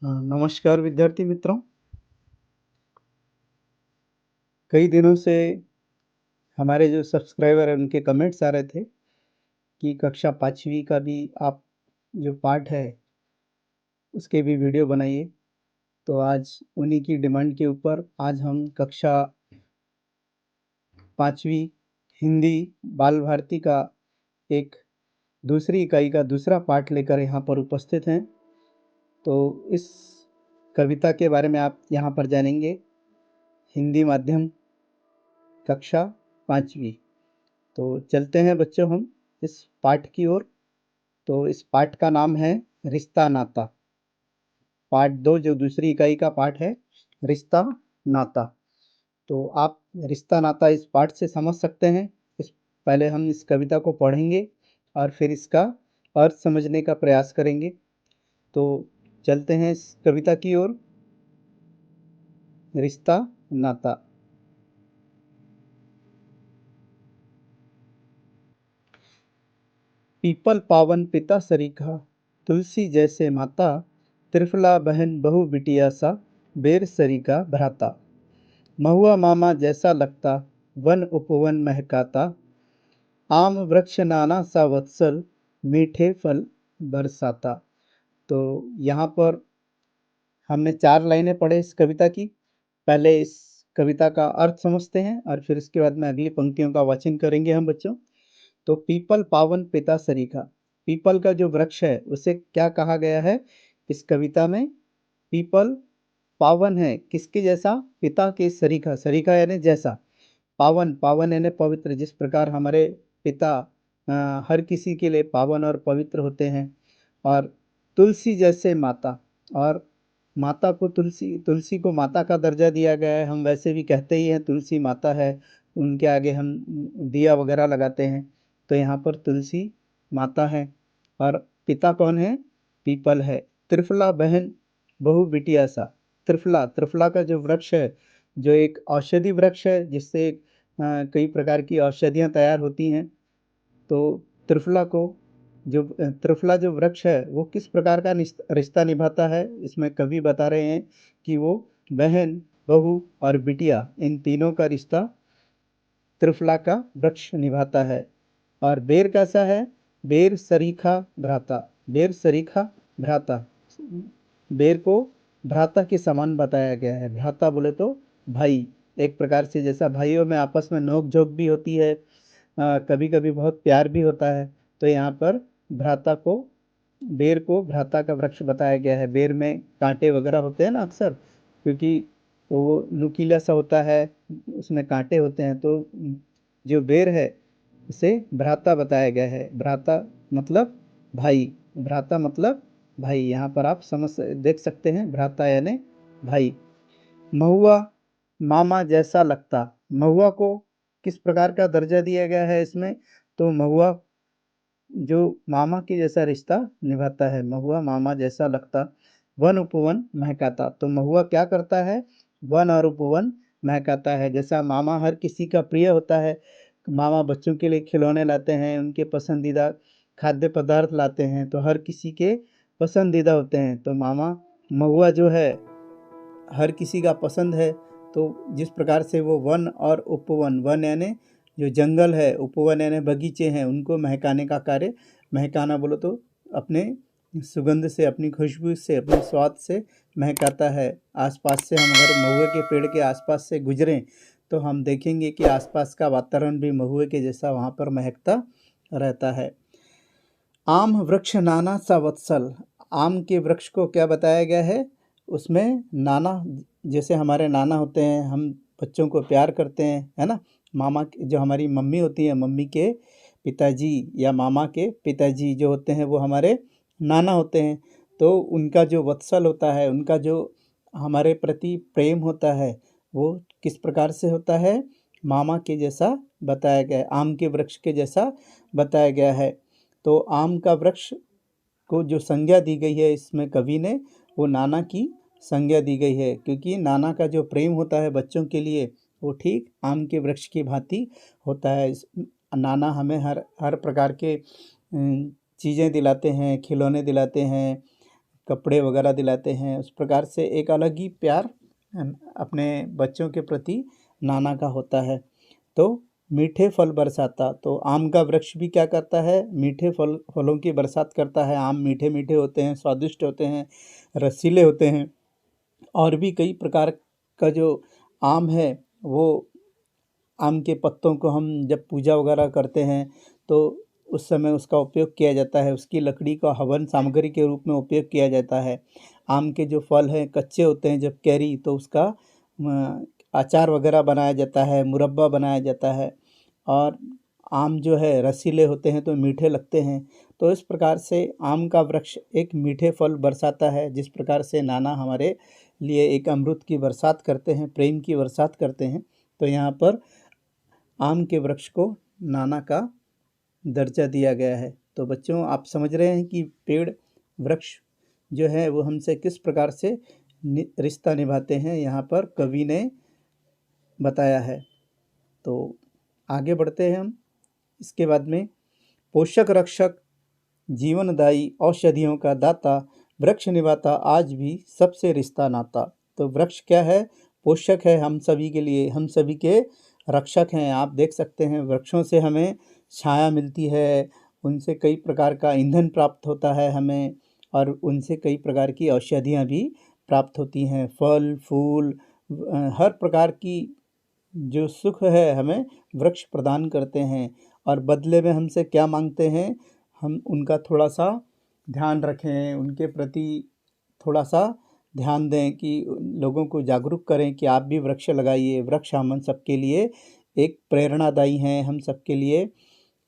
नमस्कार विद्यार्थी मित्रों। कई दिनों से हमारे जो सब्सक्राइबर हैं उनके कमेंट्स आ रहे थे कि कक्षा 5वीं का भी आप जो पाठ है उसके भी वीडियो बनाइए। तो आज उन्हीं की डिमांड के ऊपर आज हम कक्षा 5वीं हिंदी बाल भारती का एक दूसरी इकाई का दूसरा पाठ लेकर यहाँ पर उपस्थित हैं। तो इस कविता के बारे में आप यहाँ पर जानेंगे। हिंदी माध्यम कक्षा 5वीं। तो चलते हैं बच्चों हम इस पाठ की ओर। तो इस पाठ का नाम है रिश्ता नाता। पाठ 2 जो दूसरी इकाई का पाठ है रिश्ता नाता। तो आप रिश्ता नाता इस पाठ से समझ सकते हैं। इस पहले हम इस कविता को पढ़ेंगे और फिर इसका अर्थ समझने का प्रयास करेंगे। तो चलते हैं इस कविता की ओर। रिश्ता नाता। पीपल पावन पिता सरीखा, तुलसी जैसे माता, त्रिफला बहन बहु बिटिया सा, बेर सरीका भ्राता। महुआ मामा जैसा लगता, वन उपवन महकाता, आम वृक्ष नाना सा वत्सल, मीठे फल बरसाता। तो यहाँ पर हमने 4 लाइनें पढ़े इस कविता की। पहले इस कविता का अर्थ समझते हैं और फिर इसके बाद में अगली पंक्तियों का वाचन करेंगे हम बच्चों। तो पीपल पावन पिता सरीखा। पीपल का जो वृक्ष है उसे क्या कहा गया है इस कविता में? पीपल पावन है, किसके जैसा? पिता के सरीखा। सरीखा यानी जैसा। पावन, पावन यानी पवित्र। जिस प्रकार हमारे पिता हर किसी के लिए पावन और पवित्र होते हैं। और तुलसी जैसे माता, और माता को तुलसी, तुलसी को माता का दर्जा दिया गया है। हम वैसे भी कहते ही हैं तुलसी माता है, उनके आगे हम दिया वगैरह लगाते हैं। तो यहाँ पर तुलसी माता है और पिता कौन है? पीपल है। त्रिफला बहन बहु बिटिया सा। त्रिफला, त्रिफला का जो वृक्ष है, जो एक औषधि वृक्ष है जिससे कई प्रकार की औषधियाँ तैयार होती हैं। तो त्रिफला को जो त्रिफला जो वृक्ष है वो किस प्रकार का रिश्ता निभाता है, इसमें कवि बता रहे हैं कि वो बहन, बहू और बिटिया, इन तीनों का रिश्ता त्रिफला का वृक्ष निभाता है। और बेर कैसा है? बेर सरीखा भ्राता। बेर सरीखा भ्राता। बेर को भ्राता के समान बताया गया है। भ्राता बोले तो भाई, एक प्रकार से जैसा भाइयों में आपस में नोक झोंक भी होती है, कभी कभी बहुत प्यार भी होता है। तो यहाँ पर भ्राता को, बेर को भ्राता का वृक्ष बताया गया है। बेर में कांटे वगैरह होते हैं ना अक्सर, क्योंकि वो नुकीला सा होता है, उसमें कांटे होते हैं। तो जो बेर है उसे भ्राता बताया गया है। भ्राता मतलब भाई, भ्राता मतलब भाई। यहाँ पर आप समझ देख सकते हैं, भ्राता यानी भाई। महुआ मामा जैसा लगता। महुआ को किस प्रकार का दर्जा दिया गया है इसमें? तो महुआ जो मामा के जैसा रिश्ता निभाता है। महुआ मामा जैसा लगता, वन उपवन महकाता। तो महुआ क्या करता है? वन और उपवन महकाता है। जैसा मामा हर किसी का प्रिय होता है, मामा बच्चों के लिए खिलौने लाते हैं, उनके पसंदीदा खाद्य पदार्थ लाते हैं, तो हर किसी के पसंदीदा होते हैं। तो मामा महुआ जो है हर किसी का पसंद है। तो जिस प्रकार से वो वन और उपवन, वन यानी जो जंगल है, उपवन यानी बगीचे हैं, उनको महकाने का कार्य, महकाना बोलो तो अपने सुगंध से, अपनी खुशबू से, अपने स्वाद से महकाता है। आसपास से हम अगर महुए के पेड़ के आसपास से गुजरें तो हम देखेंगे कि आसपास का वातावरण भी महुए के जैसा वहाँ पर महकता रहता है। आम वृक्ष नाना सा वत्सल। आम के वृक्ष को क्या बताया गया है? उसमें नाना, जैसे हमारे नाना होते हैं, हम बच्चों को प्यार करते हैं, है ना। मामा जो हमारी मम्मी होती है, मम्मी के पिताजी या मामा के पिताजी जो होते हैं वो हमारे नाना होते हैं। तो उनका जो वत्सल होता है, उनका जो हमारे प्रति प्रेम होता है, वो किस प्रकार से होता है? मामा के जैसा बताया गया है, आम के वृक्ष के जैसा बताया गया है। तो आम का वृक्ष को जो संज्ञा दी गई है इसमें कवि ने, वो नाना की संज्ञा दी गई है, क्योंकि नाना का जो प्रेम होता है बच्चों के लिए वो ठीक आम के वृक्ष की भांति होता है। नाना हमें हर हर प्रकार के चीज़ें दिलाते हैं, खिलौने दिलाते हैं, कपड़े वगैरह दिलाते हैं। उस प्रकार से एक अलग ही प्यार अपने बच्चों के प्रति नाना का होता है। तो मीठे फल बरसाता, तो आम का वृक्ष भी क्या करता है, मीठे फलों की बरसात करता है। आम मीठे मीठे होते हैं, स्वादिष्ट होते हैं, रसीले होते हैं। और भी कई प्रकार का जो आम है, वो आम के पत्तों को हम जब पूजा वगैरह करते हैं तो उस समय उसका उपयोग किया जाता है। उसकी लकड़ी का हवन सामग्री के रूप में उपयोग किया जाता है। आम के जो फल हैं कच्चे होते हैं जब कैरी, तो उसका अचार वगैरह बनाया जाता है, मुरब्बा बनाया जाता है। और आम जो है रसीले होते हैं तो मीठे लगते हैं। तो इस प्रकार से आम का वृक्ष एक मीठे फल बरसाता है। जिस प्रकार से नाना हमारे लिए एक अमृत की बरसात करते हैं, प्रेम की बरसात करते हैं, तो यहाँ पर आम के वृक्ष को नाना का दर्जा दिया गया है। तो बच्चों, आप समझ रहे हैं कि पेड़ वृक्ष जो है वो हमसे किस प्रकार से रिश्ता निभाते हैं, यहाँ पर कवि ने बताया है। तो आगे बढ़ते हैं हम। इसके बाद में, पोषक रक्षक जीवनदायी औषधियों का दाता, वृक्ष निभाता आज भी सबसे रिश्ता नाता। तो वृक्ष क्या है, पोषक है हम सभी के लिए, हम सभी के रक्षक हैं। आप देख सकते हैं वृक्षों से हमें छाया मिलती है, उनसे कई प्रकार का ईंधन प्राप्त होता है हमें, और उनसे कई प्रकार की औषधियाँ भी प्राप्त होती हैं। फल फूल हर प्रकार की जो सुख है हमें वृक्ष प्रदान करते हैं। और बदले में हमसे क्या मांगते हैं, हम उनका थोड़ा सा ध्यान रखें, उनके प्रति थोड़ा सा ध्यान दें, कि लोगों को जागरूक करें कि आप भी वृक्ष लगाइए। वृक्ष हम सबके लिए एक प्रेरणादायी हैं, हम सबके लिए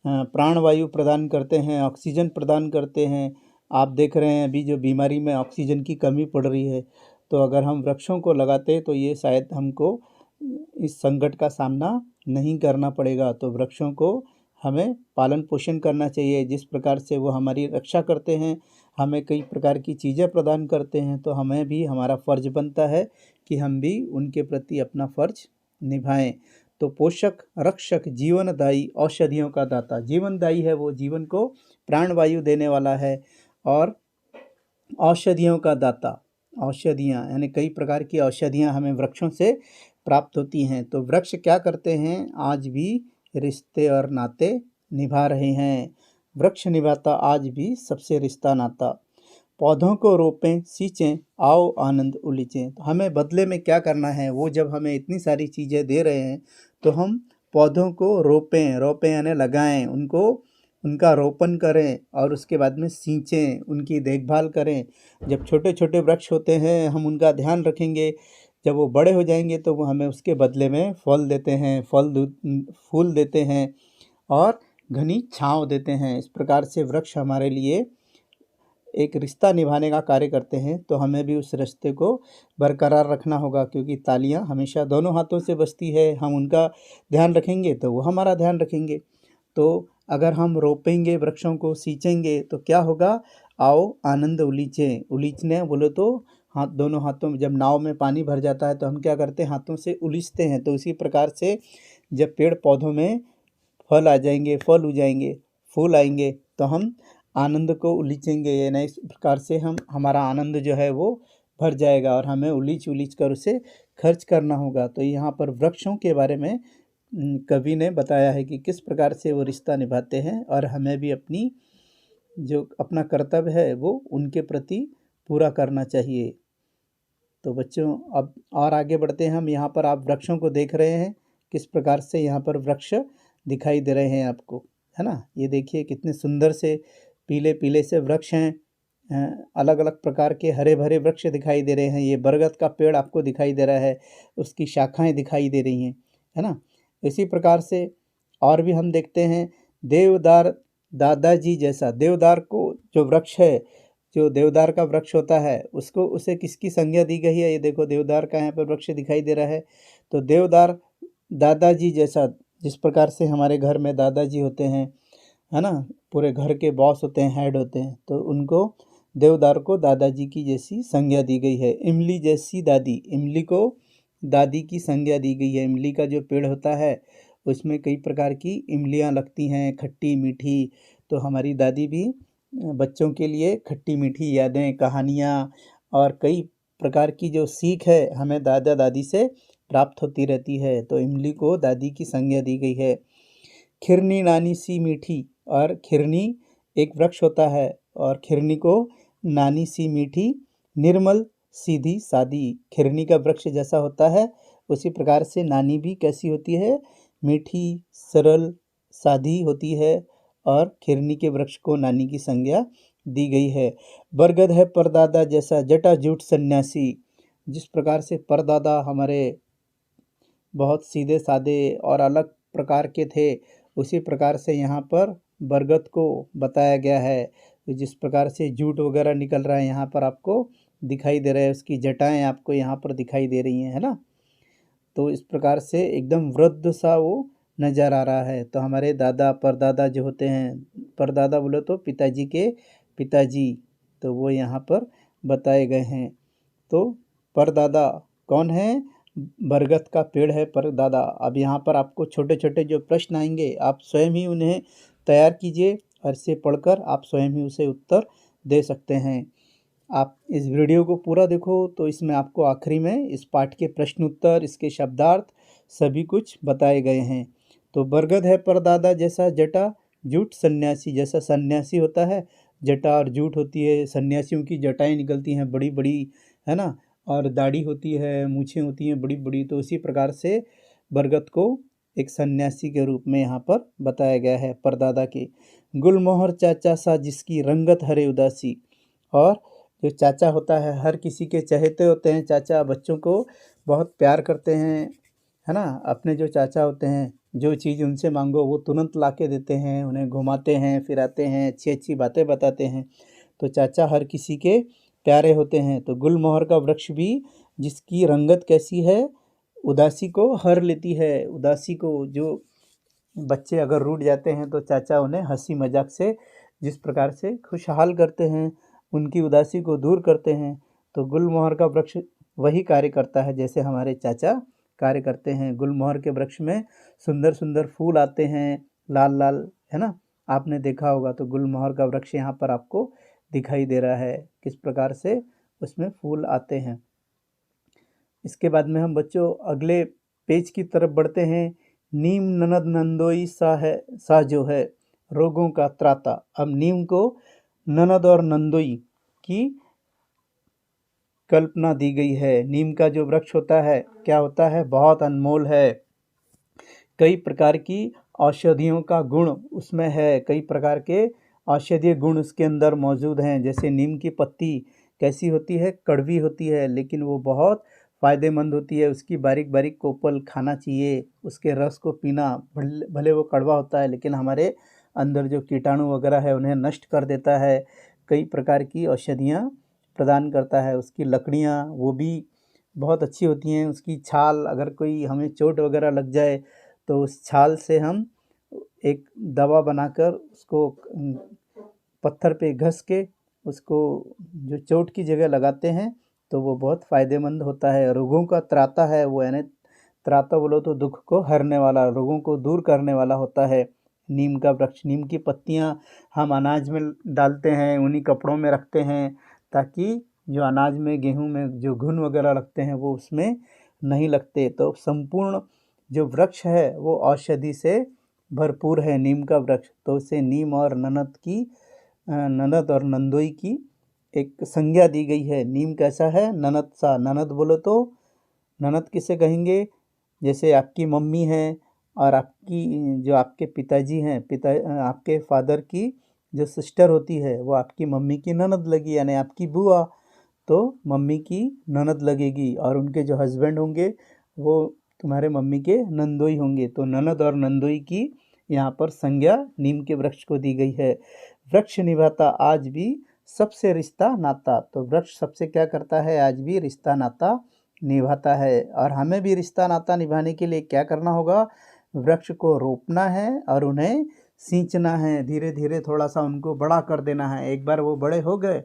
प्राणवायु प्रदान करते हैं, ऑक्सीजन प्रदान करते हैं। आप देख रहे हैं अभी जो बीमारी में ऑक्सीजन की कमी पड़ रही है, तो अगर हम वृक्षों को लगाते तो ये शायद हमको इस संकट का सामना नहीं करना पड़ेगा। तो वृक्षों को हमें पालन पोषण करना चाहिए। जिस प्रकार से वो हमारी रक्षा करते हैं, हमें कई प्रकार की चीज़ें प्रदान करते हैं, तो हमें भी हमारा फ़र्ज़ बनता है कि हम भी उनके प्रति अपना फ़र्ज़ निभाएं। तो पोषक रक्षक जीवनदायी औषधियों का दाता, जीवनदायी है वो, जीवन को प्राणवायु देने वाला है। और औषधियों का दाता, औषधियाँ यानी कई प्रकार की औषधियाँ हमें वृक्षों से प्राप्त होती हैं। तो वृक्ष क्या करते हैं, आज भी रिश्ते और नाते निभा रहे हैं। वृक्ष निभाता आज भी सबसे रिश्ता नाता। पौधों को रोपें सींचें, आओ आनंद उलीचें। तो हमें बदले में क्या करना है, वो जब हमें इतनी सारी चीज़ें दे रहे हैं तो हम पौधों को रोपें यानी लगाएं, उनका रोपण करें, और उसके बाद में सींचें, उनकी देखभाल करें। जब छोटे छोटे वृक्ष होते हैं हम उनका ध्यान रखेंगे, जब वो बड़े हो जाएंगे तो वो हमें उसके बदले में फल देते हैं, फूल देते हैं और घनी छांव देते हैं। इस प्रकार से वृक्ष हमारे लिए एक रिश्ता निभाने का कार्य करते हैं। तो हमें भी उस रिश्ते को बरकरार रखना होगा, क्योंकि तालियां हमेशा दोनों हाथों से बजती है। हम उनका ध्यान रखेंगे तो वो हमारा ध्यान रखेंगे। तो अगर हम रोपेंगे, वृक्षों को सींचेंगे, तो क्या होगा, आओ आनंद उलीचें। उलीचने बोले तो हाथ, दोनों हाथों में, जब नाव में पानी भर जाता है तो हम क्या करते हैं, हाथों से उलीचते हैं। तो इसी प्रकार से जब पेड़ पौधों में फल आ जाएंगे, फल हो जाएंगे, फूल आएंगे, तो हम आनंद को उलीचेंगे। यानी इस प्रकार से हमारा आनंद जो है वो भर जाएगा, और हमें उलीच कर उसे खर्च करना होगा। तो यहाँ पर वृक्षों के बारे में कवि ने बताया है कि किस प्रकार से वो रिश्ता निभाते हैं, और हमें भी अपना कर्तव्य है वो उनके प्रति पूरा करना चाहिए। तो बच्चों, अब और आगे बढ़ते हैं हम। यहाँ पर आप वृक्षों को देख रहे हैं, किस प्रकार से यहाँ पर वृक्ष दिखाई दे रहे हैं आपको, है ना। ये देखिए कितने सुंदर से पीले पीले से वृक्ष हैं। अलग अलग प्रकार के हरे भरे वृक्ष दिखाई दे रहे हैं। ये बरगद का पेड़ आपको दिखाई दे रहा है, उसकी शाखाएं दिखाई दे रही हैं, है ना। इसी प्रकार से और भी हम देखते हैं, देवदार दादाजी जैसा। देवदार को जो वृक्ष है, जो देवदार का वृक्ष होता है, उसे किसकी संज्ञा दी गई है, ये देखो देवदार का यहाँ पर वृक्ष दिखाई दे रहा है। तो देवदार दादाजी जैसा, जिस प्रकार से हमारे घर में दादाजी होते हैं, है ना, पूरे घर के बॉस होते हैं, हेड होते हैं, तो उनको देवदार को दादाजी की जैसी संज्ञा दी गई है। इमली जैसी दादी, इमली को दादी की संज्ञा दी गई है। इमली का जो पेड़ होता है उसमें कई प्रकार की इमलियाँ लगती हैं, खट्टी मीठी। तो हमारी दादी भी बच्चों के लिए खट्टी मीठी यादें, कहानियाँ और कई प्रकार की जो सीख है हमें दादा दादी से प्राप्त होती रहती है। तो इमली को दादी की संज्ञा दी गई है। खिरनी नानी सी मीठी, और खिरनी एक वृक्ष होता है और खिरनी को नानी सी मीठी, निर्मल सीधी सादी। खिरनी का वृक्ष जैसा होता है उसी प्रकार से नानी भी कैसी होती है, मीठी, सरल, सादी होती है और खिरनी के वृक्ष को नानी की संज्ञा दी गई है। बरगद है परदादा जैसा जटाजूट सन्यासी। जिस प्रकार से परदादा हमारे बहुत सीधे साधे और अलग प्रकार के थे, उसी प्रकार से यहाँ पर बरगद को बताया गया है। तो जिस प्रकार से जूट वगैरह निकल रहा है यहाँ पर आपको दिखाई दे रहा है, उसकी जटाएं आपको यहाँ पर दिखाई दे रही हैं, है ना। तो इस प्रकार से एकदम वृद्ध सा वो नज़र आ रहा है। तो हमारे दादा परदादा जो होते हैं, परदादा बोले तो पिताजी के पिताजी, तो वो यहाँ पर बताए गए हैं। तो परदादा कौन है, बरगद का पेड़ है परदादा। अब यहाँ पर आपको छोटे छोटे जो प्रश्न आएंगे आप स्वयं ही उन्हें तैयार कीजिए और इसे पढ़कर आप स्वयं ही उसे उत्तर दे सकते हैं। आप इस वीडियो को पूरा देखो तो इसमें आपको आखिरी में इस पाठ के प्रश्न उत्तर, इसके शब्दार्थ सभी कुछ बताए गए हैं। तो बरगद है परदादा जैसा जटा जूट सन्यासी। जैसा सन्यासी होता है, जटा और जूट होती है, सन्यासियों की जटाएं निकलती हैं बड़ी बड़ी, है ना, और दाढ़ी होती है, मूछें होती हैं बड़ी बड़ी। तो इसी प्रकार से बरगद को एक सन्यासी के रूप में यहाँ पर बताया गया है परदादा के। गुलमोहर चाचा सा जिसकी रंगत हरे उदासी। और जो चाचा होता है हर किसी के चहेते होते हैं। चाचा बच्चों को बहुत प्यार करते हैं, है ना। अपने जो चाचा होते हैं, जो चीज़ उनसे मांगो वो तुरंत ला के देते हैं, उन्हें घुमाते हैं फिराते हैं, अच्छी अच्छी बातें बताते हैं। तो चाचा हर किसी के प्यारे होते हैं। तो गुलमोहर का वृक्ष भी जिसकी रंगत कैसी है, उदासी को हर लेती है। उदासी को, जो बच्चे अगर रूठ जाते हैं तो चाचा उन्हें हंसी मजाक से जिस प्रकार से खुशहाल करते हैं, उनकी उदासी को दूर करते हैं। तो गुलमोहर का वृक्ष वही कार्य करता है जैसे हमारे चाचा कार्य करते हैं। गुलमोहर के वृक्ष में सुंदर सुंदर फूल आते हैं, लाल लाल, है ना, आपने देखा होगा। तो गुलमोहर का वृक्ष यहाँ पर आपको दिखाई दे रहा है किस प्रकार से उसमें फूल आते हैं। इसके बाद में हम बच्चों अगले पेज की तरफ बढ़ते हैं। नीम ननद नंदोई सा जो है रोगों का त्राता। अब नीम को ननद और नंदोई की कल्पना दी गई है। नीम का जो वृक्ष होता है क्या होता है, बहुत अनमोल है। कई प्रकार की औषधियों का गुण उसमें है, कई प्रकार के औषधीय गुण उसके अंदर मौजूद हैं। जैसे नीम की पत्ती कैसी होती है, कड़वी होती है, लेकिन वो बहुत फ़ायदेमंद होती है। उसकी बारीक बारीक कोपल खाना चाहिए, उसके रस को पीना। भले वो कड़वा होता है लेकिन हमारे अंदर जो कीटाणु वगैरह है उन्हें नष्ट कर देता है, कई प्रकार की औषधियाँ प्रदान करता है। उसकी लकड़ियाँ वो भी बहुत अच्छी होती हैं। उसकी छाल, अगर कोई हमें चोट वगैरह लग जाए तो उस छाल से हम एक दवा बनाकर उसको पत्थर पे घस के उसको जो चोट की जगह लगाते हैं तो वो बहुत फ़ायदेमंद होता है। रोगों का त्राता है वो, यानी त्राता बोलो तो दुख को हरने वाला, रोगों को दूर करने वाला होता है नीम का वृक्ष। नीम की पत्तियां हम अनाज में डालते हैं, उन्हीं कपड़ों में रखते हैं ताकि जो अनाज में, गेहूं में जो घुन वगैरह लगते हैं वो उसमें नहीं लगते। तो संपूर्ण जो वृक्ष है वो औषधि से भरपूर है, नीम का वृक्ष। तो उसे नीम और ननद और नंदोई की एक संज्ञा दी गई है। नीम कैसा है, ननद सा। ननद बोलो तो ननद किसे कहेंगे, जैसे आपकी मम्मी है और आपकी जो आपके पिताजी हैं, आपके फादर की जो सिस्टर होती है वो आपकी मम्मी की ननद लगी, यानी आपकी बुआ। तो मम्मी की ननद लगेगी और उनके जो हस्बैंड होंगे वो तुम्हारे मम्मी के नंदोई होंगे। तो ननद और नंदोई की यहाँ पर संज्ञा नीम के वृक्ष को दी गई है। वृक्ष निभाता आज भी सबसे रिश्ता नाता। तो वृक्ष सबसे क्या करता है, आज भी रिश्ता नाता निभाता है। और हमें भी रिश्ता नाता निभाने के लिए क्या करना होगा, वृक्ष को रोपना है और उन्हें सींचना है। धीरे धीरे थोड़ा सा उनको बड़ा कर देना है। एक बार वो बड़े हो गए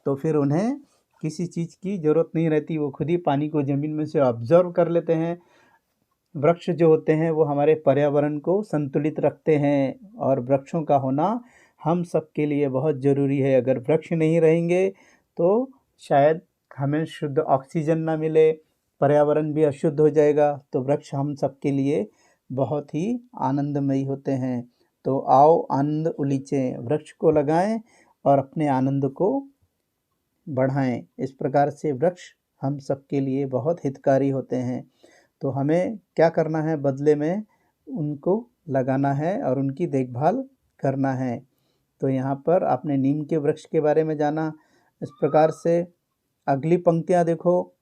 तो फिर उन्हें किसी चीज़ की ज़रूरत नहीं रहती, वो खुद ही पानी को ज़मीन में से ऑब्जर्व कर लेते हैं। वृक्ष जो होते हैं वो हमारे पर्यावरण को संतुलित रखते हैं और वृक्षों का होना हम सब के लिए बहुत ज़रूरी है। अगर वृक्ष नहीं रहेंगे तो शायद हमें शुद्ध ऑक्सीजन ना मिले, पर्यावरण भी अशुद्ध हो जाएगा। तो वृक्ष हम सब के लिए बहुत ही आनंदमयी होते हैं। तो आओ आनंद उलीचें, वृक्ष को लगाएं और अपने आनंद को बढ़ाएं। इस प्रकार से वृक्ष हम सब के लिए बहुत हितकारी होते हैं। तो हमें क्या करना है, बदले में उनको लगाना है और उनकी देखभाल करना है। तो यहाँ पर आपने नीम के वृक्ष के बारे में जाना। इस प्रकार से अगली पंक्तियाँ देखो।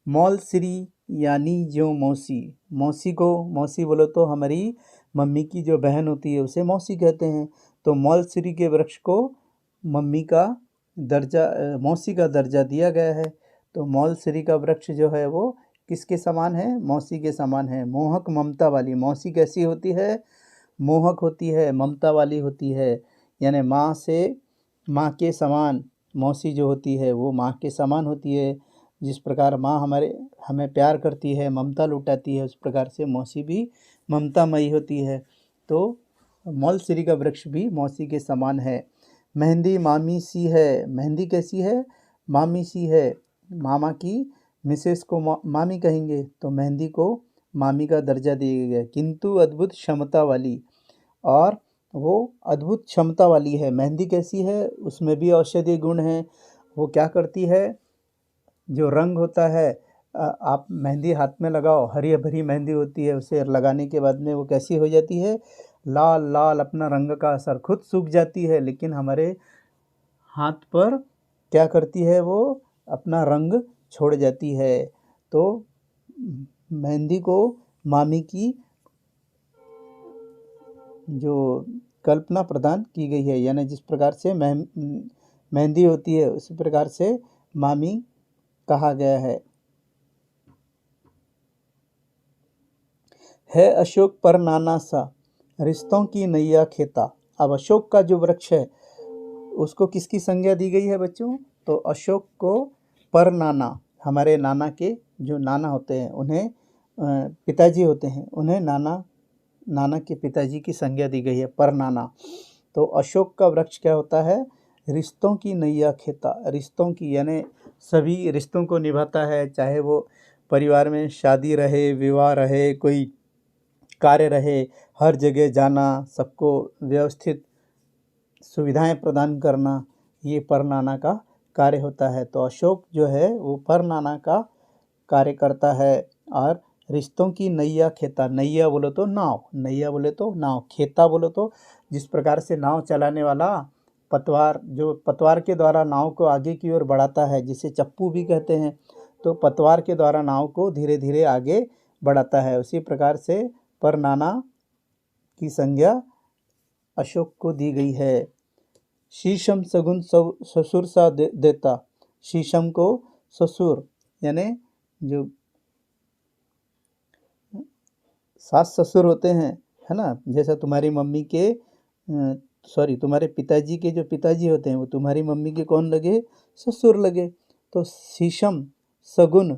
मौल श्री यानी जो मौसी, मौसी को मौसी बोलो तो हमारी मम्मी की जो बहन होती है उसे मौसी कहते हैं। तो मौल श्री के वृक्ष को मम्मी का दर्जा, मौसी का दर्जा दिया गया है। तो मौल श्री का वृक्ष जो है वो किसके समान है, मौसी के समान है। मोहक ममता वाली, मौसी कैसी होती है, मोहक होती है, ममता वाली होती है। यानी माँ से, माँ के समान मौसी जो होती है वो माँ के समान होती है। जिस प्रकार माँ हमें प्यार करती है, ममता लुटाती है, उस प्रकार से मौसी भी ममतामयी होती है। तो मौलश्री का वृक्ष भी मौसी के समान है। मेहंदी मामी सी है, मेहंदी कैसी है, मामी सी है। मामा की मिसेस को मामी कहेंगे, तो मेहंदी को मामी का दर्जा दिया गया। किंतु अद्भुत क्षमता वाली, और वो अद्भुत क्षमता वाली है। मेहंदी कैसी है, उसमें भी औषधीय गुण हैं। वो क्या करती है, जो रंग होता है, आप मेहंदी हाथ में लगाओ, हरी भरी मेहंदी होती है, उसे लगाने के बाद में वो कैसी हो जाती है, लाल लाल, अपना रंग का असर खुद सूख जाती है। लेकिन हमारे हाथ पर क्या करती है, वो अपना रंग छोड़ जाती है। तो मेहंदी को मामी की जो कल्पना प्रदान की गई है, यानी जिस प्रकार से मेहंदी होती है उसी प्रकार से मामी कहा गया है अशोक पर नाना सा, रिश्तों की नैया खेता। अब अशोक का जो वृक्ष है उसको किसकी संज्ञा दी गई है बच्चों, तो अशोक को पर नाना, हमारे नाना के जो नाना होते हैं उन्हें पिताजी होते हैं, उन्हें नाना के पिताजी की संज्ञा दी गई है, पर नाना। तो अशोक का वृक्ष क्या होता है, रिश्तों की नैया खेता, रिश्तों की यानी सभी रिश्तों को निभाता है। चाहे वो परिवार में शादी रहे, विवाह रहे, कोई कार्य रहे, हर जगह जाना, सबको व्यवस्थित सुविधाएं प्रदान करना, ये परनाना का कार्य होता है। तो अशोक जो है वो परनाना का कार्य करता है। और रिश्तों की नैया खेता, नैया बोलो तो नाव, नैया बोले तो नाव, खेता बोलो तो जिस प्रकार से नाव चलाने वाला पतवार, जो पतवार के द्वारा नाव को आगे की ओर बढ़ाता है, जिसे चप्पू भी कहते हैं। तो पतवार के द्वारा नाव को धीरे धीरे आगे बढ़ाता है। उसी प्रकार से परनाना की संज्ञा अशोक को दी गई है। शीशम सगुन ससुर सा देता, शीशम को ससुर यानी जो सास ससुर होते हैं, है ना, जैसा तुम्हारी मम्मी के तुम्हारे पिताजी के जो पिताजी होते हैं वो तुम्हारी मम्मी के कौन लगे, ससुर लगे। तो शीशम सगुन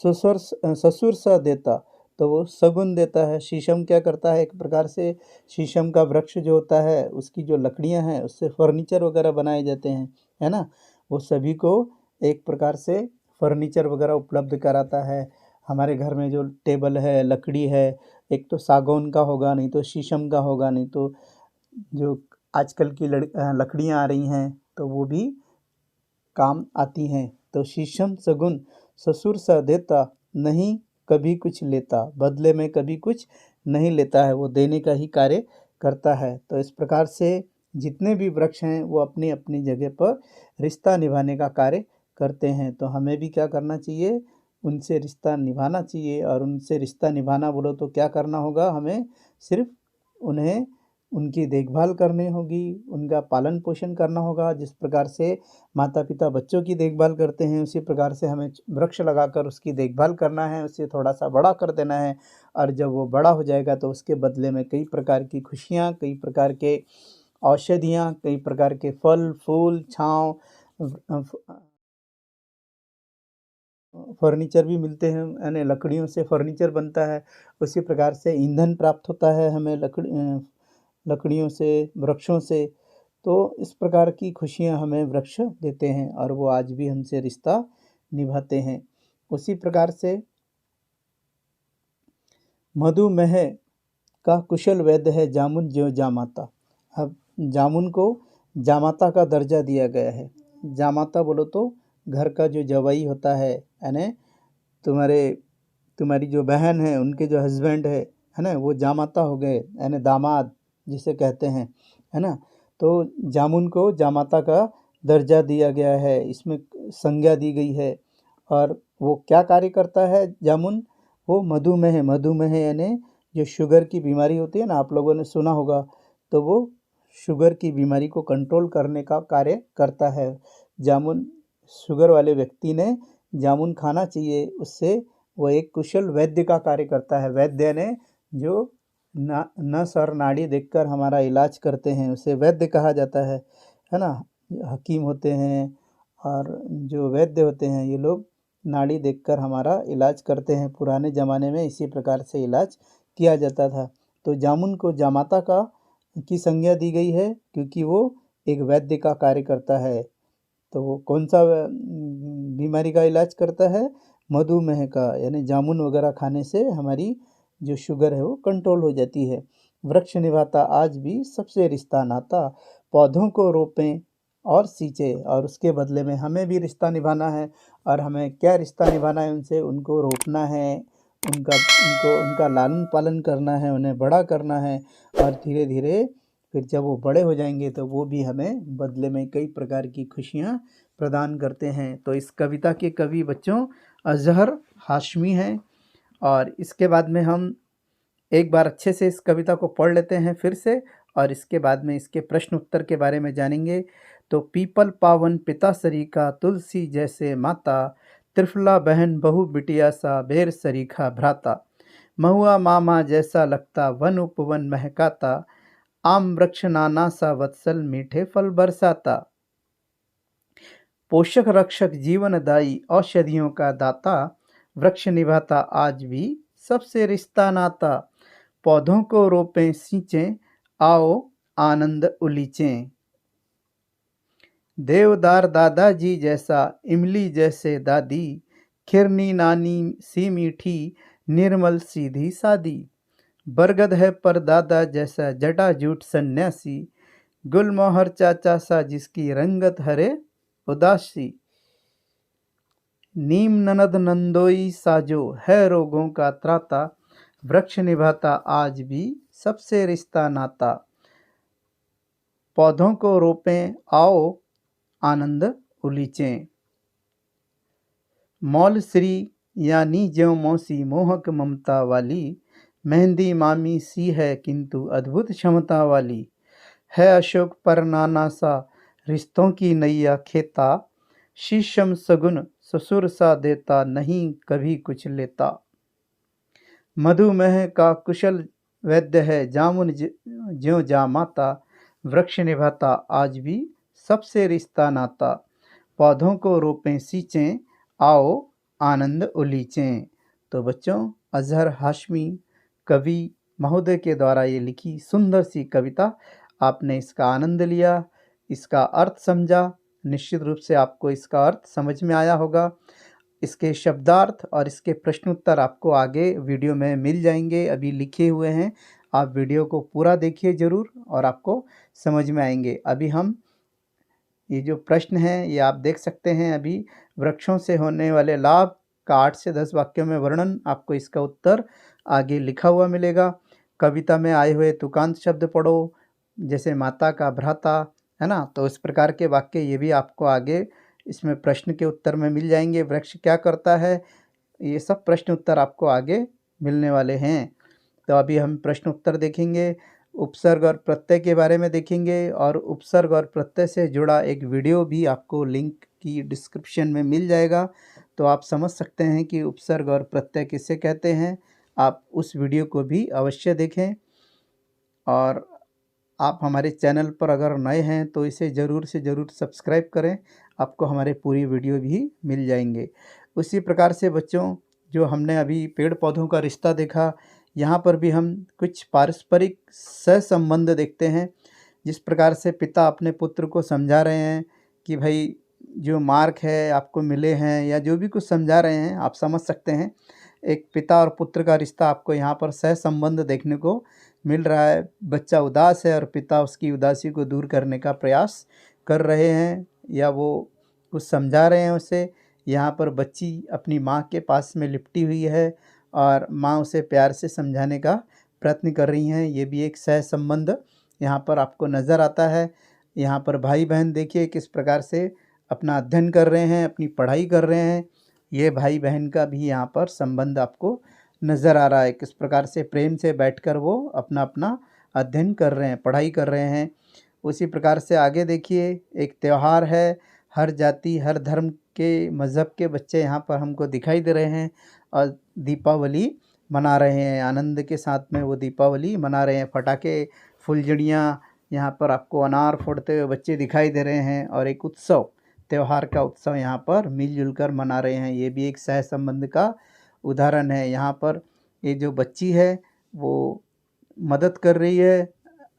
ससुर सा देता, तो वो सगुन देता है। शीशम क्या करता है, एक प्रकार से शीशम का वृक्ष जो होता है उसकी जो लकड़ियां हैं उससे फर्नीचर वगैरह बनाए जाते हैं, है ना। वो सभी को एक प्रकार से फर्नीचर वगैरह उपलब्ध कराता है। हमारे घर में जो टेबल है, लकड़ी है, एक तो सागौन का होगा, नहीं तो शीशम का होगा, नहीं तो जो आजकल की लकड़ियाँ आ रही हैं तो वो भी काम आती हैं। तो शीशम सगुन ससुर सा देता, नहीं कभी कुछ लेता, बदले में कभी कुछ नहीं लेता है, वो देने का ही कार्य करता है। तो इस प्रकार से जितने भी वृक्ष हैं वो अपनी अपनी जगह पर रिश्ता निभाने का कार्य करते हैं। तो हमें भी क्या करना चाहिए, उनसे रिश्ता निभाना चाहिए। और उनसे रिश्ता निभाना बोलो तो क्या करना होगा, हमें सिर्फ उन्हें उनकी देखभाल करनी होगी, उनका पालन पोषण करना होगा। जिस प्रकार से माता पिता बच्चों की देखभाल करते हैं उसी प्रकार से हमें वृक्ष लगाकर उसकी देखभाल करना है, उसे थोड़ा सा बड़ा कर देना है। और जब वो बड़ा हो जाएगा तो उसके बदले में कई प्रकार की खुशियाँ, कई प्रकार के औषधियाँ, कई प्रकार के फल फूल, छाँव, फर्नीचर भी मिलते हैं, यानी लकड़ियों से फर्नीचर बनता है। उसी प्रकार से ईंधन प्राप्त होता है हमें लकड़ियों से, वृक्षों से। तो इस प्रकार की खुशियाँ हमें वृक्ष देते हैं और वो आज भी हमसे रिश्ता निभाते हैं। उसी प्रकार से मधुमेह का कुशल वैद्य है जामुन ज्यों जामाता। अब जामुन को जामाता का दर्जा दिया गया है। जामाता बोलो तो घर का जो जवाई होता है, यानी तुम्हारी जो बहन है उनके जो हस्बैंड है ना, वो जामाता हो गए, यानी दामाद जिसे कहते हैं, है ना। तो जामुन को जामाता का दर्जा दिया गया है, इसमें संज्ञा दी गई है। और वो क्या कार्य करता है जामुन? वो मधुमेह यानी जो शुगर की बीमारी होती है ना, आप लोगों ने सुना होगा, तो वो शुगर की बीमारी को कंट्रोल करने का कार्य करता है। जामुन, शुगर वाले व्यक्ति ने जामुन खाना चाहिए, उससे वो एक कुशल वैद्य का कार्य करता है। वैद्य ने जो नस और नाड़ी देखकर हमारा इलाज करते हैं उसे वैद्य कहा जाता है ना। हकीम होते हैं और जो वैद्य होते हैं ये लोग नाड़ी देखकर हमारा इलाज करते हैं। पुराने ज़माने में इसी प्रकार से इलाज किया जाता था। तो जामुन को जामाता की संज्ञा दी गई है क्योंकि वो एक वैद्य का कार्य करता है। तो वो कौन सा बीमारी का इलाज करता है? मधुमेह का, यानी जामुन वगैरह खाने से हमारी जो शुगर है वो कंट्रोल हो जाती है। वृक्ष निभाता आज भी सबसे रिश्ता नाता, पौधों को रोपें और सींचे, और उसके बदले में हमें भी रिश्ता निभाना है। और हमें क्या रिश्ता निभाना है उनसे? उनको रोपना है, उनका लालन पालन करना है, उन्हें बड़ा करना है। और धीरे धीरे फिर जब वो बड़े हो जाएंगे तो वो भी हमें बदले में कई प्रकार की खुशियाँ प्रदान करते हैं। तो इस कविता के कवि बच्चों अजहर हाशमी हैं। और इसके बाद में हम एक बार अच्छे से इस कविता को पढ़ लेते हैं फिर से, और इसके बाद में इसके प्रश्न उत्तर के बारे में जानेंगे। तो पीपल पावन पिता सरीखा, तुलसी जैसे माता, त्रिफला बहन बहू बिटिया सा, बेर सरीखा भ्राता। महुआ मामा जैसा लगता, वन उपवन महकाता, आम वृक्ष नाना सा वत्सल, मीठे फल बरसाता। पोषक रक्षक जीवनदायी, औषधियों का दाता, वृक्ष निभाता आज भी सबसे रिश्ता नाता। पौधों को रोपें सींचें, आओ आनंद उलीचें। देवदार दादाजी जैसा, इमली जैसे दादी, खिरनी नानी सी मीठी, निर्मल सीधी सादी। बरगद है पर दादा जैसा, जटा जूट सन्यासी, गुलमोहर चाचा सा जिसकी रंगत हरे उदासी। नीम ननद नंदोई साजो, है रोगों का त्राता, वृक्ष निभाता आज भी सबसे रिश्ता नाता। पौधों को रोपें, आओ आनंद उलीचें। मौल श्री यानी ज्यों मौसी, मोहक ममता वाली, मेहंदी मामी सी है किंतु अद्भुत क्षमता वाली। है अशोक पर नाना सा, रिश्तों की नैया खेता, शीशम सगुन ससुर सा देता, नहीं कभी कुछ लेता। मधुमेह का कुशल वैद्य है जामुन ज्यों जामाता, वृक्ष निभाता आज भी सबसे रिश्ता नाता। पौधों को रोपें सींचें, आओ आनंद उलीचें। तो बच्चों, अजहर हाशमी कवि महोदय के द्वारा ये लिखी सुंदर सी कविता, आपने इसका आनंद लिया, इसका अर्थ समझा। निश्चित रूप से आपको इसका अर्थ समझ में आया होगा। इसके शब्दार्थ और इसके प्रश्नोत्तर आपको आगे वीडियो में मिल जाएंगे, अभी लिखे हुए हैं। आप वीडियो को पूरा देखिए ज़रूर और आपको समझ में आएंगे। अभी हम ये जो प्रश्न है ये आप देख सकते हैं। अभी वृक्षों से होने वाले लाभ का 8 से 10 वाक्यों में वर्णन, आपको इसका उत्तर आगे लिखा हुआ मिलेगा। कविता में आए हुए तुकांत शब्द पढ़ो, जैसे माता का भ्राता, है ना। तो इस प्रकार के वाक्य ये भी आपको आगे इसमें प्रश्न के उत्तर में मिल जाएंगे। वृक्ष क्या करता है, ये सब प्रश्न उत्तर आपको आगे मिलने वाले हैं। तो अभी हम प्रश्न उत्तर देखेंगे, उपसर्ग और प्रत्यय के बारे में देखेंगे, और उपसर्ग और प्रत्यय से जुड़ा एक वीडियो भी आपको लिंक की डिस्क्रिप्शन में मिल जाएगा। तो आप समझ सकते हैं कि उपसर्ग और प्रत्यय किसे कहते हैं। आप उस वीडियो को भी अवश्य देखें। और आप हमारे चैनल पर अगर नए हैं तो इसे ज़रूर से ज़रूर सब्सक्राइब करें, आपको हमारे पूरी वीडियो भी मिल जाएंगे। उसी प्रकार से बच्चों, जो हमने अभी पेड़ पौधों का रिश्ता देखा, यहाँ पर भी हम कुछ पारस्परिक सहसंबंध देखते हैं। जिस प्रकार से पिता अपने पुत्र को समझा रहे हैं कि भाई जो मार्क है आपको मिले हैं, या जो भी कुछ समझा रहे हैं आप समझ सकते हैं। एक पिता और पुत्र का रिश्ता आपको यहाँ पर सहसंबंध देखने को मिल रहा है। बच्चा उदास है और पिता उसकी उदासी को दूर करने का प्रयास कर रहे हैं, या वो कुछ समझा रहे हैं उसे। यहाँ पर बच्ची अपनी माँ के पास में लिपटी हुई है और माँ उसे प्यार से समझाने का प्रयत्न कर रही हैं। ये भी एक सहसंबंध यहाँ पर आपको नज़र आता है। यहाँ पर भाई बहन देखिए किस प्रकार से अपना अध्ययन कर रहे हैं, अपनी पढ़ाई कर रहे हैं। ये भाई बहन का भी यहाँ पर संबंध आपको नज़र आ रहा है, किस प्रकार से प्रेम से बैठकर वो अपना अपना अध्ययन कर रहे हैं, पढ़ाई कर रहे हैं। उसी प्रकार से आगे देखिए, एक त्यौहार है, हर जाति हर धर्म के मज़हब के बच्चे यहाँ पर हमको दिखाई दे रहे हैं और दीपावली मना रहे हैं। आनंद के साथ में वो दीपावली मना रहे हैं। पटाखे, फुलझड़ियाँ, यहाँ पर आपको अनार फोड़ते हुए बच्चे दिखाई दे रहे हैं और एक उत्सव, त्यौहार का उत्सव यहाँ पर मिलजुल कर मना रहे हैं। ये भी एक सहसंबंध का उदाहरण है। यहाँ पर ये जो बच्ची है वो मदद कर रही है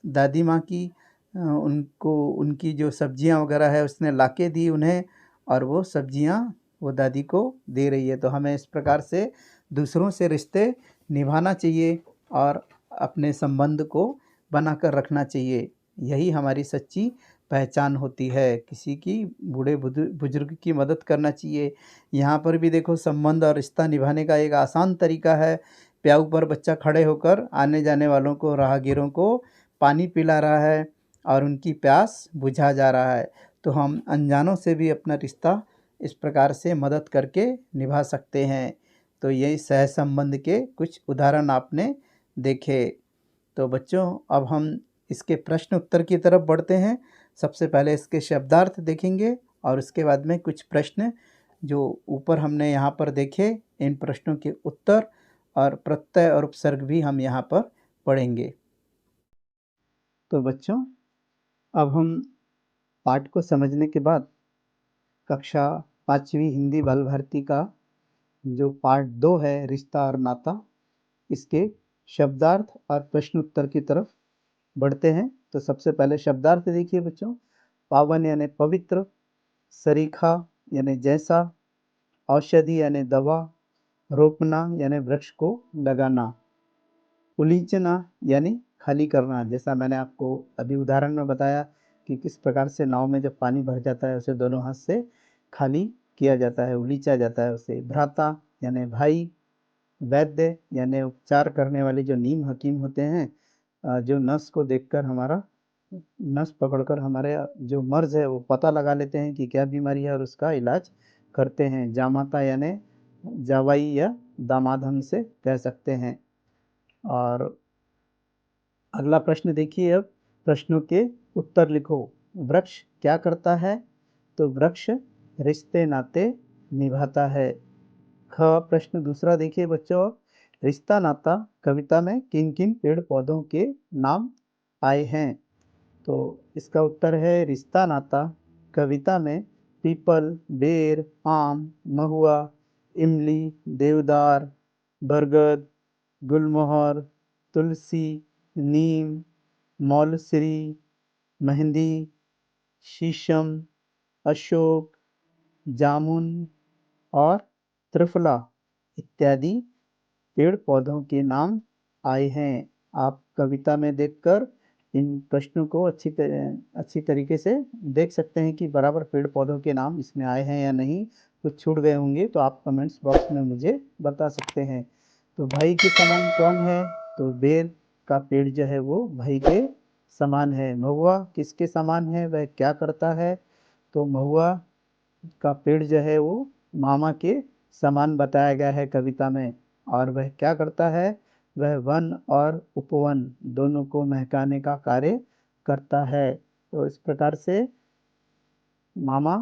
दादी माँ की। उनको उनकी जो सब्जियाँ वगैरह है उसने लाके दी उन्हें, और वो सब्जियाँ वो दादी को दे रही है। तो हमें इस प्रकार से दूसरों से रिश्ते निभाना चाहिए और अपने संबंध को बनाकर रखना चाहिए। यही हमारी सच्ची पहचान होती है। किसी की बूढ़े बुजुर्ग की मदद करना चाहिए। यहाँ पर भी देखो, संबंध और रिश्ता निभाने का एक आसान तरीका है। प्याऊ पर बच्चा खड़े होकर आने जाने वालों को, राहगीरों को पानी पिला रहा है और उनकी प्यास बुझा जा रहा है। तो हम अनजानों से भी अपना रिश्ता इस प्रकार से मदद करके निभा सकते हैं। तो यही सहसंबंध के कुछ उदाहरण आपने देखे। तो बच्चों, अब हम इसके प्रश्न उत्तर की तरफ बढ़ते हैं। सबसे पहले इसके शब्दार्थ देखेंगे और उसके बाद में कुछ प्रश्न जो ऊपर हमने यहाँ पर देखे, इन प्रश्नों के उत्तर और प्रत्यय और उपसर्ग भी हम यहाँ पर पढ़ेंगे। तो बच्चों, अब हम पाठ को समझने के बाद कक्षा 5वीं हिंदी बाल भारती का जो पार्ट 2 है, रिश्ता और नाता, इसके शब्दार्थ और प्रश्न उत्तर की तरफ बढ़ते हैं। तो सबसे पहले शब्दार्थ देखिए बच्चों। पावन यानी पवित्र, सरीखा यानी जैसा, औषधि यानी दवा, रोपना यानी वृक्ष को लगाना, उलीचना यानी खाली करना। जैसा मैंने आपको अभी उदाहरण में बताया कि किस प्रकार से नाव में जब पानी भर जाता है उसे दोनों हाथ से खाली किया जाता है, उलीचा जाता है उसे। भ्राता यानी भाई, वैद्य यानी उपचार करने वाले जो नीम हकीम होते हैं, जो नस को देखकर हमारा नस पकड़कर हमारे जो मर्ज है वो पता लगा लेते हैं कि क्या बीमारी है और उसका इलाज करते हैं। जामाता यानी जावाई या दामाद हम इसे कह सकते हैं। और अगला प्रश्न देखिए, अब प्रश्नों के उत्तर लिखो। वृक्ष क्या करता है? तो वृक्ष रिश्ते नाते निभाता है। ख प्रश्न दूसरा देखिए बच्चों। रिश्ता नाता कविता में किन किन पेड़ पौधों के नाम आए हैं? तो इसका उत्तर है, रिश्ता नाता कविता में पीपल, बेर, आम, महुआ, इमली, देवदार, बरगद, गुलमोहर, तुलसी, नीम, मौलसरी, मेहंदी, शीशम, अशोक, जामुन और त्रिफला इत्यादि पेड़ पौधों के नाम आए हैं। आप कविता में देखकर इन प्रश्नों को अच्छी तरीके से देख सकते हैं कि बराबर पेड़ पौधों के नाम इसमें आए हैं या नहीं। कुछ छूट गए होंगे तो आप कमेंट्स बॉक्स में मुझे बता सकते हैं। तो भाई के समान कौन है? तो बेर का पेड़ जो है वो भाई के समान है। महुआ किसके समान है? वह क्या करता है? तो महुआ का पेड़ जो है वो मामा के समान बताया गया है कविता में। और वह क्या करता है? वह वन और उपवन दोनों को महकाने का कार्य करता है। तो इस प्रकार से मामा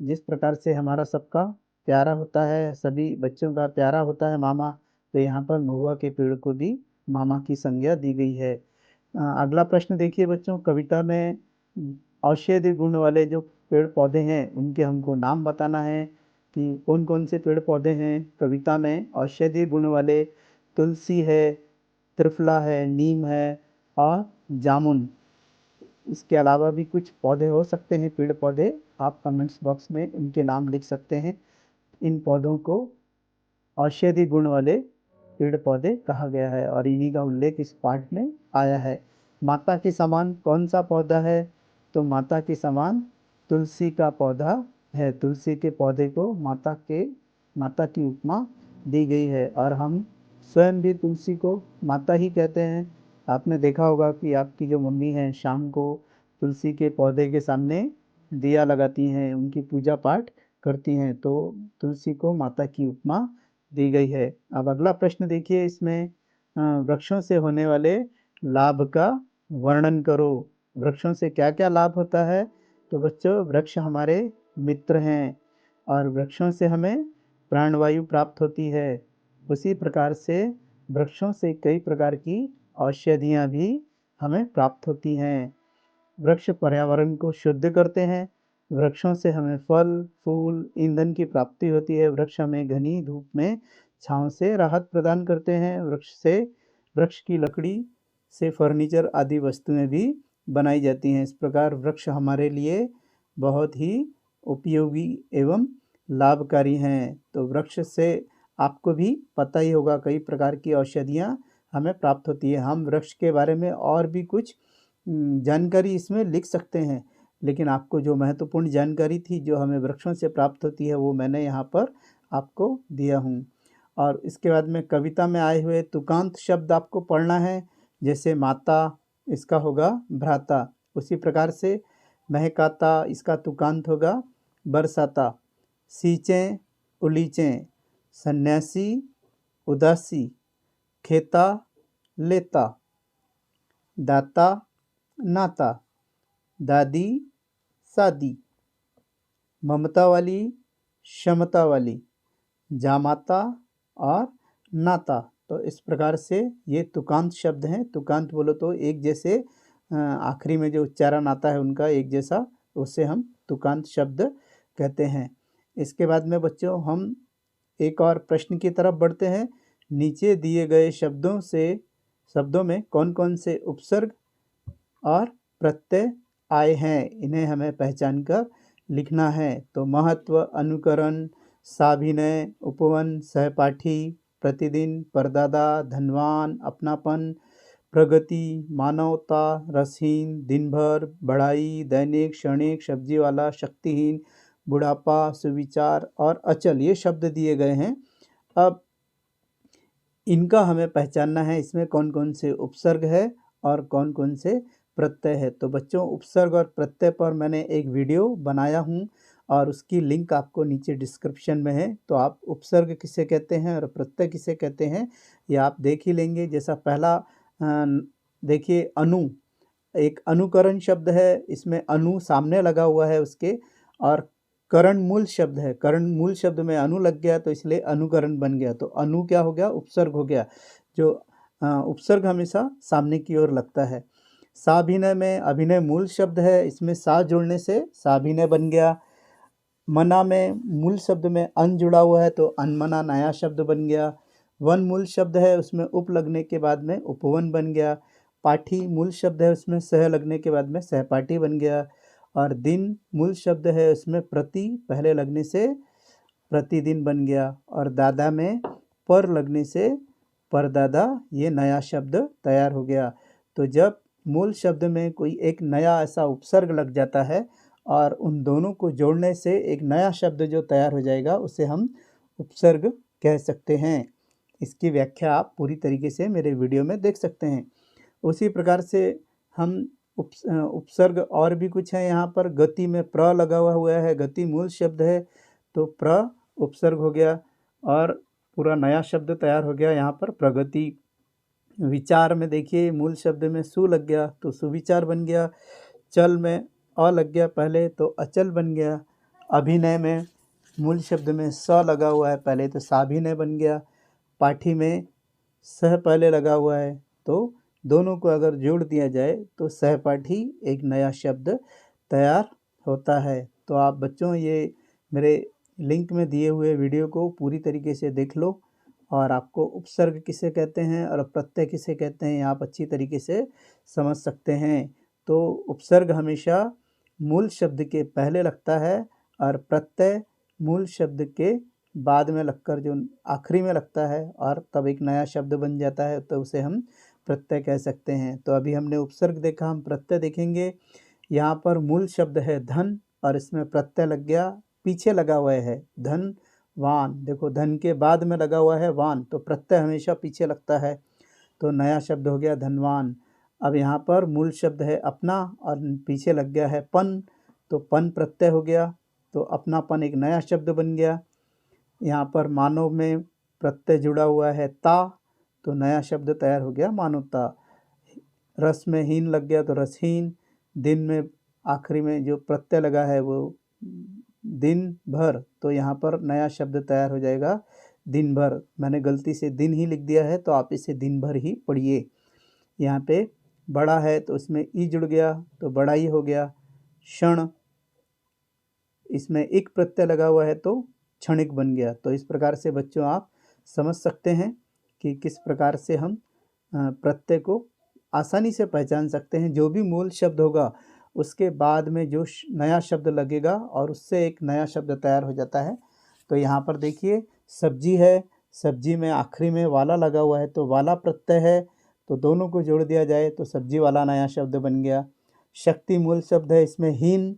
जिस प्रकार से हमारा सबका प्यारा होता है, सभी बच्चों का प्यारा होता है मामा, तो यहाँ पर महुआ के पेड़ को भी मामा की संज्ञा दी गई है। अगला प्रश्न देखिए बच्चों। कविता में औषधि गुण वाले जो पेड़ पौधे हैं उनके हमको नाम बताना है कि कौन कौन से पेड़ पौधे हैं कविता में औषधि गुण वाले। तुलसी है, त्रिफला है, नीम है और जामुन। इसके अलावा भी कुछ पौधे हो सकते हैं, पेड़ पौधे, आप कमेंट्स बॉक्स में उनके नाम लिख सकते हैं। इन पौधों को औषधि गुण वाले पेड़ पौधे कहा गया है और इन्हीं का उल्लेख इस पाठ में आया है। माता के समान कौन सा पौधा है? तो माता के समान तुलसी का पौधा है। तुलसी के पौधे को माता की उपमा दी गई है और हम स्वयं भी तुलसी को माता ही कहते हैं। आपने देखा होगा कि आपकी जो मम्मी हैं शाम को तुलसी के पौधे के सामने दिया लगाती हैं, उनकी पूजा पाठ करती हैं, तो तुलसी को माता की उपमा दी गई है। अब अगला प्रश्न देखिए, इसमें वृक्षों से होने वाले लाभ का वर्णन करो। वृक्षों से क्या क्या लाभ होता है? तो बच्चों, वृक्ष हमारे मित्र हैं और वृक्षों से हमें प्राणवायु प्राप्त होती है। उसी प्रकार से वृक्षों से कई प्रकार की औषधियाँ भी हमें प्राप्त होती हैं। वृक्ष पर्यावरण को शुद्ध करते हैं। वृक्षों से हमें फल, फूल, ईंधन की प्राप्ति होती है। वृक्ष हमें घनी धूप में छांव से राहत प्रदान करते हैं। वृक्ष की लकड़ी से फर्नीचर आदि वस्तुएं भी बनाई जाती हैं। इस प्रकार वृक्ष हमारे लिए बहुत ही उपयोगी एवं लाभकारी हैं। तो वृक्ष से आपको भी पता ही होगा कई प्रकार की औषधियाँ हमें प्राप्त होती है। हम वृक्ष के बारे में और भी कुछ जानकारी इसमें लिख सकते हैं, लेकिन आपको जो महत्वपूर्ण जानकारी थी जो हमें वृक्षों से प्राप्त होती है वो मैंने यहाँ पर आपको दिया हूँ। और इसके बाद में कविता में आए हुए तुकांत शब्द आपको पढ़ना है। जैसे माता, इसका होगा भ्राता। उसी प्रकार से महकाता, इसका तुकांत होगा बरसाता। सींचें, उलीचें। सन्यासी, उदासी। खेता, लेता। दाता, नाता। दादी, सादी। ममता वाली, क्षमता वाली। जामाता और नाता। तो इस प्रकार से ये तुकांत शब्द हैं। तुकांत बोलो तो एक जैसे आखिरी में जो उच्चारण आता है उनका एक जैसा, उसे हम तुकांत शब्द कहते हैं। इसके बाद में बच्चों हम एक और प्रश्न की तरफ बढ़ते हैं। नीचे दिए गए शब्दों में कौन कौन से उपसर्ग और प्रत्यय आए हैं, इन्हें हमें पहचान कर लिखना है। तो महत्व, अनुकरण, साभिनय, उपवन, सहपाठी, प्रतिदिन, परदादा, धनवान, अपनापन, प्रगति, मानवता, रसहीन, दिन भर, बढ़ाई, दैनिक, क्षणिक, सब्जी वाला, शक्तिहीन, बुढ़ापा, सुविचार और अचल, ये शब्द दिए गए हैं। अब इनका हमें पहचानना है, इसमें कौन कौन से उपसर्ग है और कौन कौन से प्रत्यय है। तो बच्चों, उपसर्ग और प्रत्यय पर मैंने एक वीडियो बनाया हूँ और उसकी लिंक आपको नीचे डिस्क्रिप्शन में है। तो आप उपसर्ग किसे कहते हैं और प्रत्यय किसे कहते हैं ये आप देख ही लेंगे। जैसा पहला देखिए, अनु, एक अनुकरण शब्द है। इसमें अनु सामने लगा हुआ है उसके, और करण मूल शब्द है। करण मूल शब्द में अनु लग गया तो इसलिए अनुकरण बन गया। तो अनु क्या हो गया? उपसर्ग हो गया। जो उपसर्ग हमेशा सामने की ओर लगता है। साभिनय में अभिनय मूल शब्द है, इसमें सा जुड़ने से साभिनय बन गया। मना में मूल शब्द में अन जुड़ा हुआ है तो अनमना नया शब्द बन गया। वन मूल शब्द है, उसमें उप लगने के बाद में उपवन बन गया। पाठी मूल शब्द है, उसमें सह लगने के बाद में सहपाठी बन गया। और दिन मूल शब्द है, उसमें प्रति पहले लगने से प्रतिदिन बन गया। और दादा में पर लगने से परदादा, ये नया शब्द तैयार हो गया। तो जब मूल शब्द में कोई एक नया ऐसा उपसर्ग लग जाता है और उन दोनों को जोड़ने से एक नया शब्द जो तैयार हो जाएगा उसे हम उपसर्ग कह सकते हैं। इसकी व्याख्या आप पूरी तरीके से मेरे वीडियो में देख सकते हैं। उसी प्रकार से हम उपसर्ग और भी कुछ है यहाँ पर। गति में प्र लगा हुआ है, गति मूल शब्द है तो प्र उपसर्ग हो गया और पूरा नया शब्द तैयार हो गया यहाँ पर, प्रगति। विचार में देखिए, मूल शब्द में सु लग गया तो सुविचार बन गया। चल में अ लग गया पहले तो अचल बन गया। अभिनय में मूल शब्द में स लगा हुआ है पहले तो साभिनय बन गया। पाठी में सह पहले लगा हुआ है तो दोनों को अगर जोड़ दिया जाए तो सहपाठी एक नया शब्द तैयार होता है। तो आप बच्चों ये मेरे लिंक में दिए हुए वीडियो को पूरी तरीके से देख लो और आपको उपसर्ग किसे कहते हैं और प्रत्यय किसे कहते हैं आप अच्छी तरीके से समझ सकते हैं। तो उपसर्ग हमेशा मूल शब्द के पहले लगता है और प्रत्यय मूल शब्द के बाद में लगकर जो आखिरी में लगता है और तब एक नया शब्द बन जाता है, तो उसे हम प्रत्यय कह सकते हैं। तो अभी हमने उपसर्ग देखा, हम प्रत्यय देखेंगे। यहाँ पर मूल शब्द है धन और इसमें प्रत्यय लग गया, पीछे लगा हुआ है धन वान। देखो धन के बाद में लगा हुआ है वान, तो प्रत्यय हमेशा पीछे लगता है, तो नया शब्द हो गया धनवान। अब यहाँ पर मूल शब्द है अपना और पीछे लग गया है पन, तो पन प्रत्यय हो गया, तो अपनापन एक नया शब्द बन गया। यहाँ पर मानव में प्रत्यय जुड़ा हुआ है ता, तो नया शब्द तैयार हो गया मानवता। रस में हीन लग गया तो रसहीन। दिन में आखिरी में जो प्रत्यय लगा है वो दिन भर, तो यहाँ पर नया शब्द तैयार हो जाएगा दिन भर। मैंने गलती से दिन ही लिख दिया है, तो आप इसे दिन भर ही पढ़िए। यहाँ पे बड़ा है तो इसमें ई जुड़ गया, तो बड़ा ही हो गया। क्षण, इसमें इक प्रत्यय लगा हुआ है तो क्षणिक बन गया। तो इस प्रकार से बच्चों आप समझ सकते हैं कि किस प्रकार से हम प्रत्यय को आसानी से पहचान सकते हैं। जो भी मूल शब्द होगा उसके बाद में जो नया शब्द लगेगा और उससे एक नया शब्द तैयार हो जाता है। तो यहाँ पर देखिए सब्जी है, सब्जी में आखिरी में वाला लगा हुआ है तो वाला प्रत्यय है, तो दोनों को जोड़ दिया जाए तो सब्जी वाला नया शब्द बन गया। शक्ति मूल शब्द है, इसमें हीन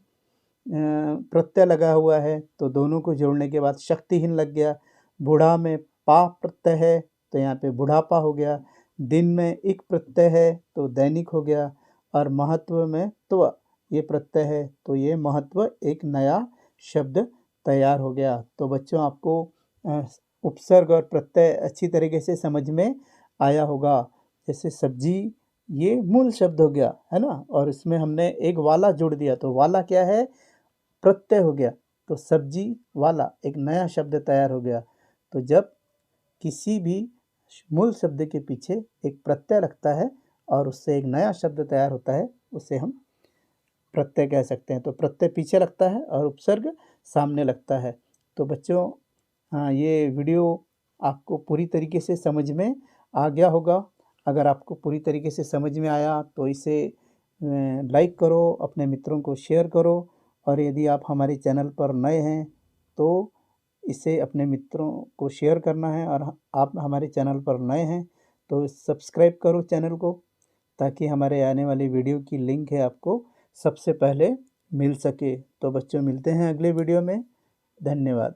प्रत्यय लगा हुआ है, तो दोनों को जोड़ने के बाद शक्तिहीन लग गया। बूढ़ा में पा प्रत्यय है, तो यहाँ पे बुढ़ापा हो गया। दिन में इक प्रत्यय है तो दैनिक हो गया, और महत्व में त्व ये प्रत्यय है, तो ये महत्व एक नया शब्द तैयार हो गया। तो बच्चों आपको उपसर्ग और प्रत्यय अच्छी तरीके से समझ में आया होगा। जैसे सब्जी ये मूल शब्द हो गया है ना, और इसमें हमने एक वाला जोड़ दिया, तो वाला क्या है, प्रत्यय हो गया, तो सब्जी वाला एक नया शब्द तैयार हो गया। तो जब किसी भी मूल शब्द के पीछे एक प्रत्यय लगता है और उससे एक नया शब्द तैयार होता है, उसे हम प्रत्यय कह सकते हैं। तो प्रत्यय पीछे लगता है और उपसर्ग सामने लगता है। तो बच्चों ये वीडियो आपको पूरी तरीके से समझ में आ गया होगा। अगर आपको पूरी तरीके से समझ में आया तो इसे लाइक करो, अपने मित्रों को शेयर करो, और यदि आप हमारे चैनल पर नए हैं तो इसे अपने मित्रों को शेयर करना है, और आप हमारे चैनल पर नए हैं तो सब्सक्राइब करो चैनल को, ताकि हमारे आने वाली वीडियो की लिंक है आपको सबसे पहले मिल सके। तो बच्चों मिलते हैं अगले वीडियो में। धन्यवाद।